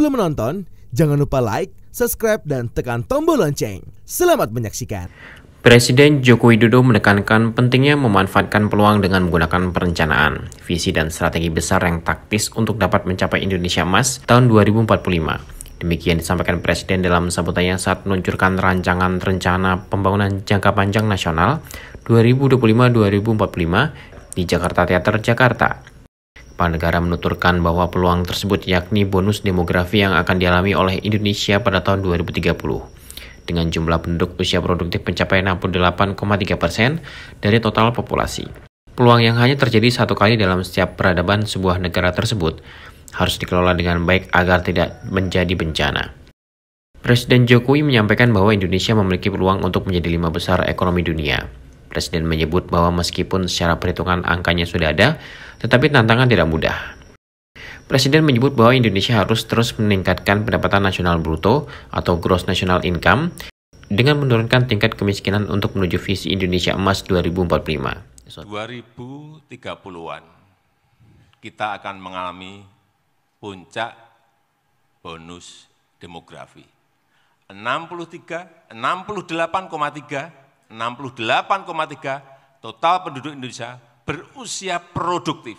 Sebelum menonton, jangan lupa like, subscribe, dan tekan tombol lonceng. Selamat menyaksikan. Presiden Joko Widodo menekankan pentingnya memanfaatkan peluang dengan menggunakan perencanaan, visi dan strategi besar yang taktis untuk dapat mencapai Indonesia Emas tahun 2045. Demikian disampaikan Presiden dalam sambutannya saat meluncurkan rancangan rencana pembangunan jangka panjang nasional 2025-2045 di Jakarta Theater, Jakarta. Kepala negara menuturkan bahwa peluang tersebut yakni bonus demografi yang akan dialami oleh Indonesia pada tahun 2030. Dengan jumlah penduduk usia produktif mencapai 68,3% dari total populasi. Peluang yang hanya terjadi satu kali dalam setiap peradaban sebuah negara tersebut harus dikelola dengan baik agar tidak menjadi bencana. Presiden Jokowi menyampaikan bahwa Indonesia memiliki peluang untuk menjadi 5 besar ekonomi dunia. Presiden menyebut bahwa meskipun secara perhitungan angkanya sudah ada, tetapi tantangan tidak mudah. Presiden menyebut bahwa Indonesia harus terus meningkatkan pendapatan nasional bruto atau gross national income dengan menurunkan tingkat kemiskinan untuk menuju visi Indonesia Emas 2045. 2030-an kita akan mengalami puncak bonus demografi. 68,3 total penduduk Indonesia berusia produktif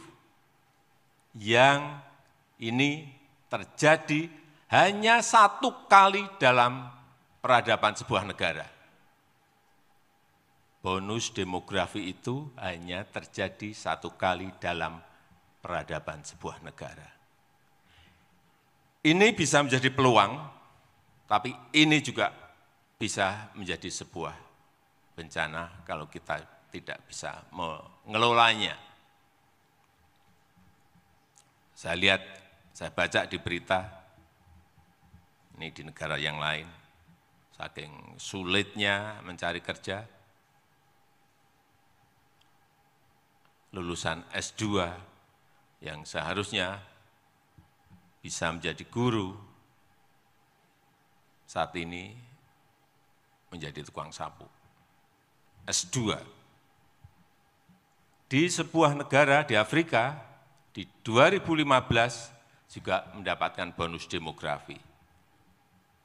yang ini terjadi hanya satu kali dalam peradaban sebuah negara. Bonus demografi itu hanya terjadi satu kali dalam peradaban sebuah negara. Ini bisa menjadi peluang, tapi ini juga bisa menjadi sebuah bencana kalau kita tidak bisa mengelolanya. Saya baca di berita, ini di negara yang lain, saking sulitnya mencari kerja, lulusan S2 yang seharusnya bisa menjadi guru, saat ini menjadi tukang sapu. S2. Di sebuah negara di Afrika, di 2015, juga mendapatkan bonus demografi.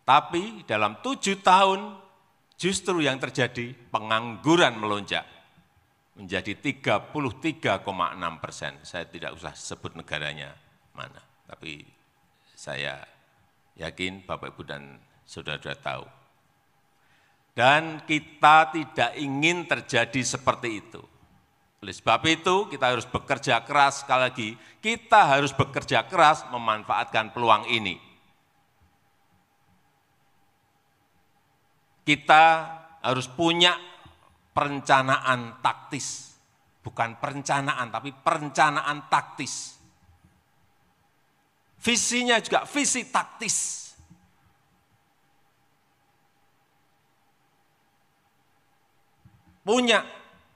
Tapi dalam 7 tahun justru yang terjadi pengangguran melonjak menjadi 33,6%. Saya tidak usah sebut negaranya mana, tapi saya yakin Bapak Ibu dan saudara-saudara tahu. Dan kita tidak ingin terjadi seperti itu. Oleh sebab itu, kita harus bekerja keras, sekali lagi, kita harus bekerja keras memanfaatkan peluang ini. Kita harus punya perencanaan taktis, bukan perencanaan, tapi perencanaan taktis. Visinya juga visi taktis. Punya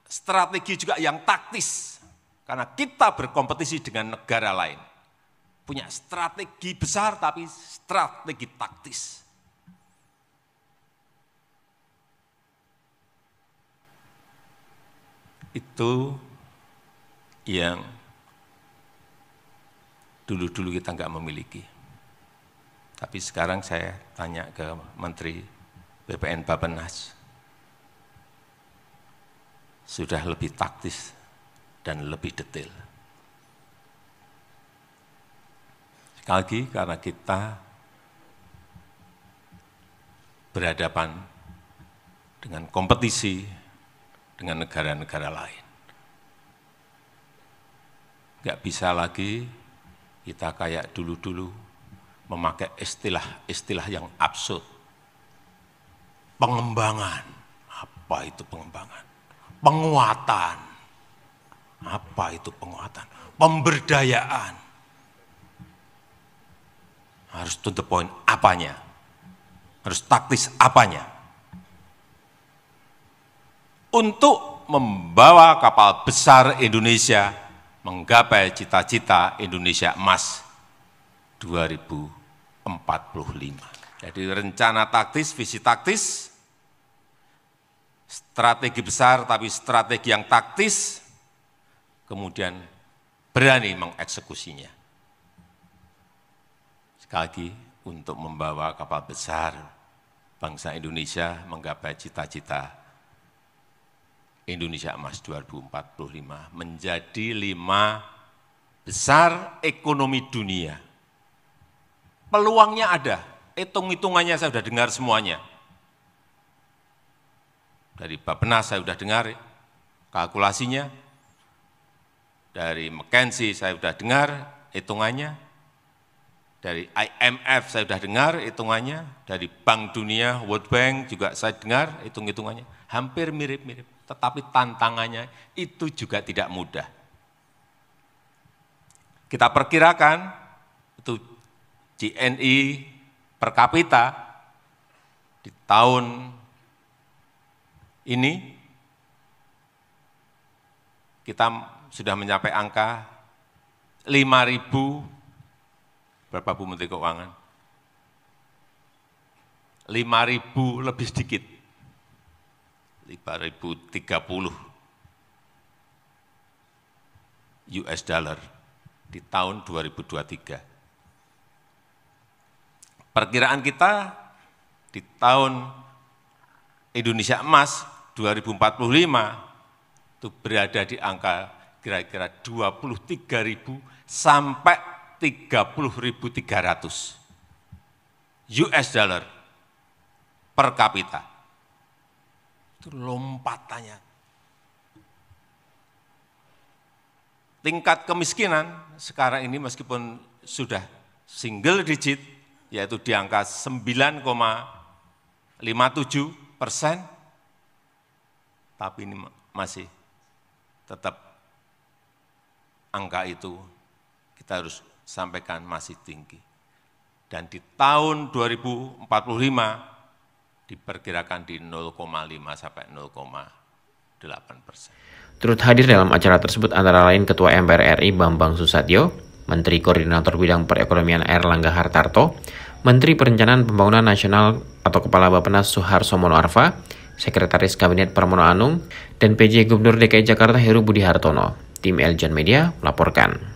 strategi juga yang taktis, karena kita berkompetisi dengan negara lain. Punya strategi besar, tapi strategi taktis. Itu yang dulu-dulu kita nggak memiliki. Tapi sekarang saya tanya ke Menteri BPN Bappenas, sudah lebih taktis dan lebih detail. Sekali lagi, karena kita berhadapan dengan kompetisi dengan negara-negara lain. Nggak bisa lagi kita kayak dulu-dulu memakai istilah-istilah yang absurd. Pengembangan, apa itu pengembangan? Penguatan, apa itu penguatan? Pemberdayaan, harus to the point apanya, harus taktis apanya. Untuk membawa kapal besar Indonesia menggapai cita-cita Indonesia Emas 2045. Jadi rencana taktis, visi taktis, strategi besar tapi strategi yang taktis, kemudian berani mengeksekusinya. Sekali lagi, untuk membawa kapal besar bangsa Indonesia menggapai cita-cita Indonesia Emas 2045 menjadi 5 besar ekonomi dunia. Peluangnya ada, hitung-hitungannya saya sudah dengar semuanya. Dari Bappenas saya sudah dengar kalkulasinya, dari McKinsey saya sudah dengar hitungannya, dari IMF saya sudah dengar hitungannya, dari Bank Dunia, World Bank juga saya dengar hitung-hitungannya, hampir mirip-mirip, tetapi tantangannya itu juga tidak mudah. Kita perkirakan itu GNI per kapita di tahun ini kita sudah mencapai angka 5.000, berapa Bu Menteri Keuangan? 5.000 lebih sedikit, 5.030 US dollar di tahun 2023. Perkiraan kita di tahun Indonesia Emas 2045 itu berada di angka kira-kira 23.000 sampai 30.300 US dollar per kapita. Itu lompatannya. Tingkat kemiskinan sekarang ini meskipun sudah single digit, yaitu di angka 9,57%, tapi ini masih tetap angka itu kita harus sampaikan masih tinggi. Dan di tahun 2045 diperkirakan di 0,5 sampai 0,8%. Turut hadir dalam acara tersebut antara lain Ketua MPR RI Bambang Susatyo, Menteri Koordinator Bidang Perekonomian Airlangga Hartarto, Menteri Perencanaan Pembangunan Nasional atau Kepala Bappenas Suharso Monoarfa, Sekretaris Kabinet Pramono Anung, dan PJ Gubernur DKI Jakarta Heru Budi Hartono. Tim Eljon Media melaporkan.